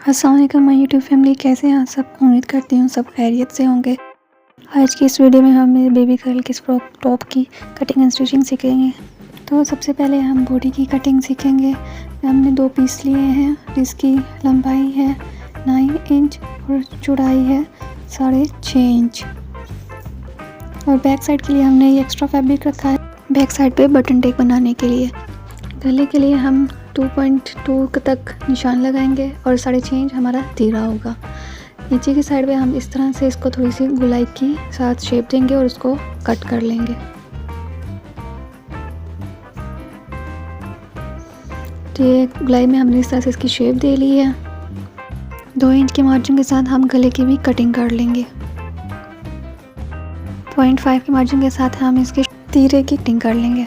अस्सलाम वालेकुम my YouTube family, कैसे हैं आप सब। उम्मीद करती हूँ सब खैरियत से होंगे। आज की इस वीडियो में हम बेबी गर्ल की फ्रॉक टॉप की कटिंग एंड स्टिचिंग सीखेंगे। तो सबसे पहले हम बॉडी की कटिंग सीखेंगे। हमने 2 पीस लिए हैं जिसकी लंबाई है 9 इंच और चौड़ाई है 6.5 इंच। और बैक साइड के लिए हमने ये एक्स्ट्रा फैब्रिक रखा है बैक साइड पे बटन टेक बनाने के लिए। गले के लिए हम 2.2 तक निशान लगाएंगे और 6.5 इंच हमारा तीरा होगा। नीचे की साइड पे हम इस तरह से इसको थोड़ी सी गुलाई की साथ शेप देंगे और उसको कट कर लेंगे। तो ये गुलाई में हमने इस तरह से इसकी शेप दे ली है। 2 इंच के मार्जिन के साथ हम गले की भी कटिंग कर लेंगे। 0.5 के मार्जिन के साथ हम इसके तीरे की कटिंग कर लेंगे।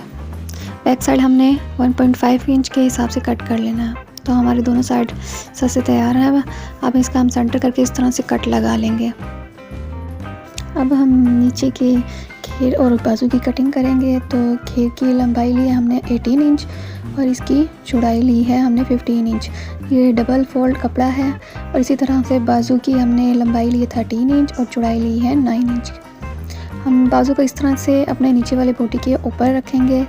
बैक साइड हमने 1.5 इंच के हिसाब से कट कर लेना है। तो हमारे दोनों साइड सर से तैयार है। अब इसका हम सेंटर करके इस तरह से कट लगा लेंगे। अब हम नीचे की घेर और बाजू की कटिंग करेंगे। तो घेर की लंबाई ली है हमने 18 इंच और इसकी चौड़ाई ली है हमने 15 इंच। ये डबल फोल्ड कपड़ा है। और इसी तरह से बाजू की हमने लंबाई ली है 13 इंच और चौड़ाई ली है 9 इंच। हम बाजू को इस तरह से अपने नीचे वाले बॉडी के ऊपर रखेंगे।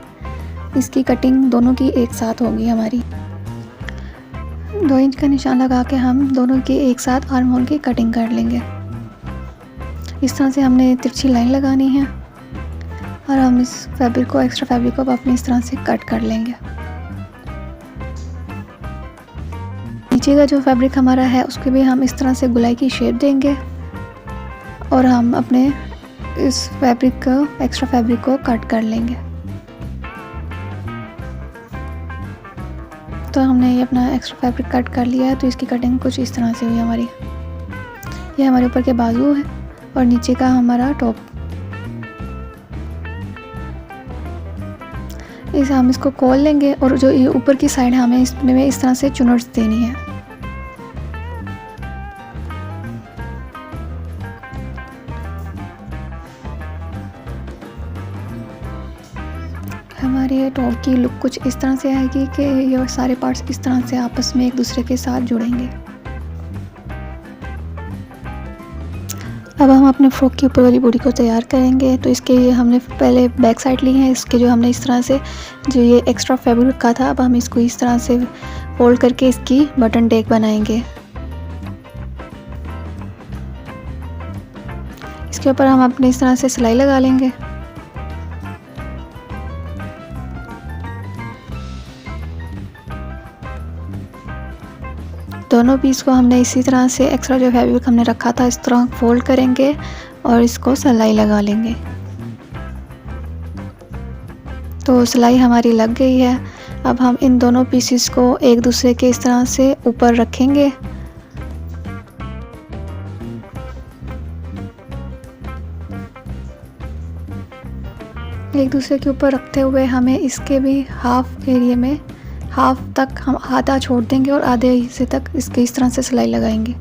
इसकी कटिंग दोनों की एक साथ होगी हमारी। 2 इंच का निशान लगा के हम दोनों की एक साथ आर्म होल की कटिंग कर लेंगे। इस तरह से हमने तिरछी लाइन लगानी है और हम इस फैब्रिक को एक्स्ट्रा फैब्रिक को अपनी इस तरह से कट कर लेंगे। नीचे का जो फैब्रिक हमारा है उसके भी हम इस तरह से गुलाई की शेप देंगे और हम अपने इस फैब्रिक को एक्स्ट्रा फैब्रिक को कट कर लेंगे। तो हमने ये अपना एक्स्ट्रा फैब्रिक कट कर लिया है। तो इसकी कटिंग कुछ इस तरह से हुई हमारी। ये हमारे ऊपर के बाजू है और नीचे का हमारा टॉप। हम इसको खोल लेंगे और जो ये ऊपर की साइड हमें इसमें इस तरह से चुनट्स देनी है। हमारे टॉप की लुक कुछ इस तरह से आएगी कि ये सारे पार्ट्स इस तरह से आपस में एक दूसरे के साथ जुड़ेंगे। अब हम अपने फ्रॉक के ऊपर वाली बॉडी को तैयार करेंगे। तो इसके लिए हमने पहले बैक साइड ली है। इसके जो हमने इस तरह से जो ये एक्स्ट्रा फैब्रिक रखा था, अब हम इसको इस तरह से फोल्ड करके इसकी बटन टेक बनाएंगे। इसके ऊपर हम अपने इस तरह से सिलाई लगा लेंगे। दोनों पीस को हमने इसी तरह से एक्स्ट्रा जो फैब्रिक हमने रखा था इस तरह फोल्ड करेंगे और इसको सिलाई लगा लेंगे। तो सिलाई हमारी लग गई है। अब हम इन दोनों पीसेस को एक दूसरे के इस तरह से ऊपर रखेंगे। एक दूसरे के ऊपर रखते हुए हमें इसके भी हाफ एरिया में हाफ तक हम आधा छोड़ देंगे और आधे हिस्से तक इसके इस तरह से सिलाई लगाएंगे।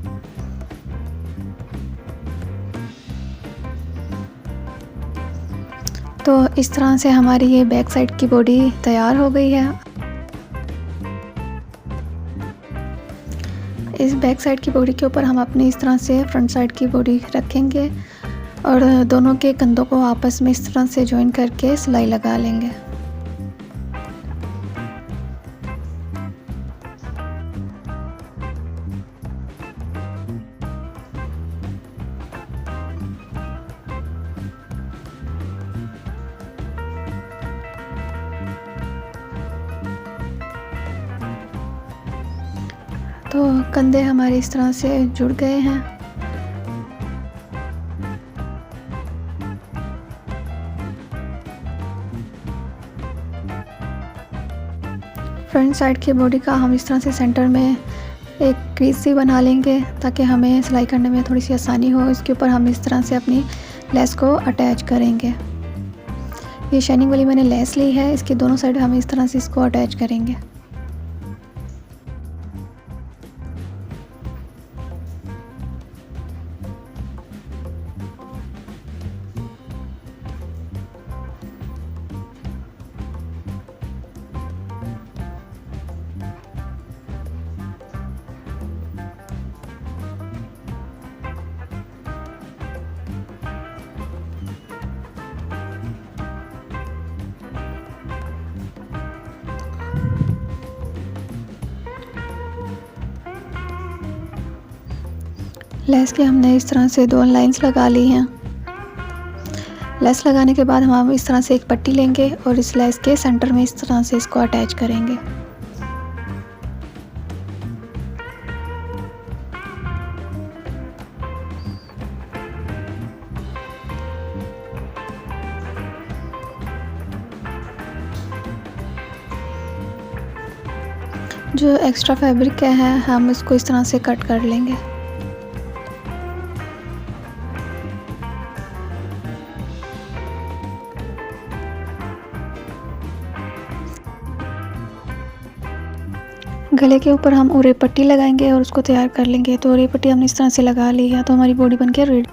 तो इस तरह से हमारी ये बैक साइड की बॉडी तैयार हो गई है। इस बैक साइड की बॉडी के ऊपर हम अपनी इस तरह से फ्रंट साइड की बॉडी रखेंगे और दोनों के कंधों को आपस में इस तरह से जॉइन करके सिलाई लगा लेंगे। तो कंधे हमारे इस तरह से जुड़ गए हैं। फ्रंट साइड की बॉडी का हम इस तरह से सेंटर में एक क्रीज सी बना लेंगे ताकि हमें सिलाई करने में थोड़ी सी आसानी हो। इसके ऊपर हम इस तरह से अपनी लेस को अटैच करेंगे। ये शाइनिंग वाली मैंने लेस ली है। इसके दोनों साइड हम इस तरह से इसको अटैच करेंगे। लेस की हमने इस तरह से 2 लाइंस लगा ली हैं। लेस लगाने के बाद हम इस तरह से एक पट्टी लेंगे और इस लेस के सेंटर में इस तरह से इसको अटैच करेंगे। जो एक्स्ट्रा फैब्रिक है हम इसको इस तरह से कट कर लेंगे। गले के ऊपर हम उरे पट्टी लगाएंगे और उसको तैयार कर लेंगे। तो उरे पट्टी हमने इस तरह से लगा ली है, तो हमारी बॉडी बनके रेडी।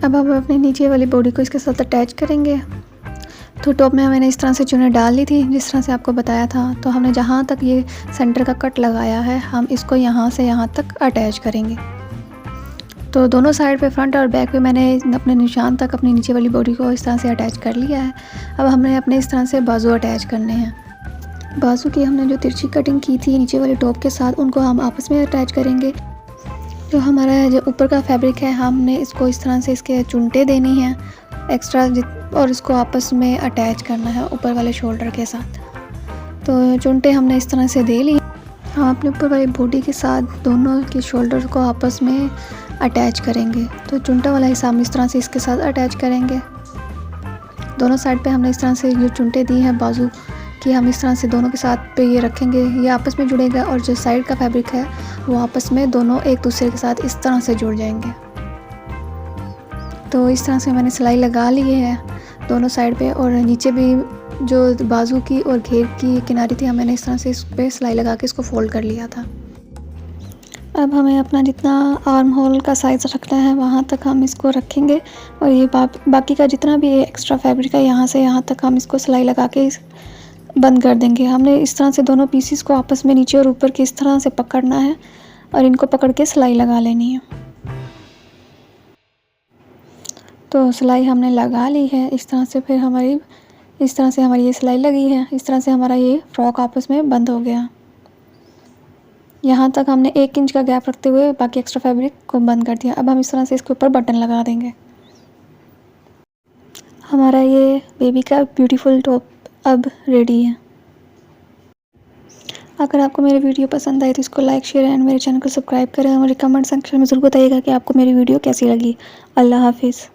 अब हम अपनी नीचे वाली बॉडी को इसके साथ अटैच करेंगे। तो टॉप में मैंने इस तरह से चुन्नी डाल ली थी, जिस तरह से आपको बताया था। तो हमने जहाँ तक ये सेंटर का कट लगाया है, हम इसको यहाँ से यहाँ तक अटैच करेंगे। तो दोनों साइड पे, फ्रंट और बैक पे, मैंने अपने निशान तक अपनी नीचे वाली बॉडी को इस तरह से अटैच कर लिया है। अब हमने अपने इस तरह से बाजू अटैच करने हैं। बाजू की हमने जो तिरछी कटिंग की थी नीचे वाले टॉप के साथ, उनको हम आपस में अटैच करेंगे। जो हमारा जो ऊपर का फैब्रिक है, हमने इसको इस तरह से इसके चुनटे देनी हैं एक्स्ट्रा, और इसको आपस में अटैच करना है ऊपर वाले शोल्डर के साथ। तो चुनटे हमने इस तरह से दे ली। हम अपने ऊपर वाली बॉडी के साथ दोनों के शोल्डर को आपस में अटैच करेंगे। तो चुनटा वाला हिस्सा हम इस तरह से इसके साथ अटैच करेंगे। दोनों साइड पे हमने इस तरह से जो चुनटे दी हैं बाजू की, हम इस तरह से दोनों के साथ पे ये रखेंगे। ये आपस में जुड़ेगा और जो साइड का फैब्रिक है वो आपस में दोनों एक दूसरे के साथ इस तरह से जुड़ जाएंगे। तो इस तरह से मैंने सिलाई लगा ली है दोनों साइड पे, और नीचे भी जो बाजू की और घेर की किनारी थी, मैंने इस तरह से इस पर सिलाई लगा के इसको फोल्ड कर लिया था। अब हमें अपना जितना आर्म होल का साइज़ रखना है वहाँ तक हम इसको रखेंगे, और ये बाकी का जितना भी एक्स्ट्रा फैब्रिक है यहाँ से यहाँ तक हम इसको सिलाई लगा के बंद कर देंगे। हमने इस तरह से दोनों पीसीस को आपस में नीचे और ऊपर की इस तरह से पकड़ना है और इनको पकड़ के सिलाई लगा लेनी है। तो सिलाई हमने लगा ली है इस तरह से। फिर इस तरह से हमारी ये सिलाई लगी है। इस तरह से हमारा ये फ्रॉक आपस में बंद हो गया। यहाँ तक हमने 1 इंच का गैप रखते हुए बाकी एक्स्ट्रा फैब्रिक को बंद कर दिया। अब हम इस तरह से इसके ऊपर बटन लगा देंगे। हमारा ये बेबी का ब्यूटीफुल टॉप अब रेडी है। अगर आपको मेरी वीडियो पसंद आए तो इसको लाइक, शेयर एंड मेरे चैनल को सब्सक्राइब करें। और मुझे कमेंट सेक्शन में ज़रूर बताइएगा कि आपको मेरी वीडियो कैसी लगी। अल्लाह हाफिज़।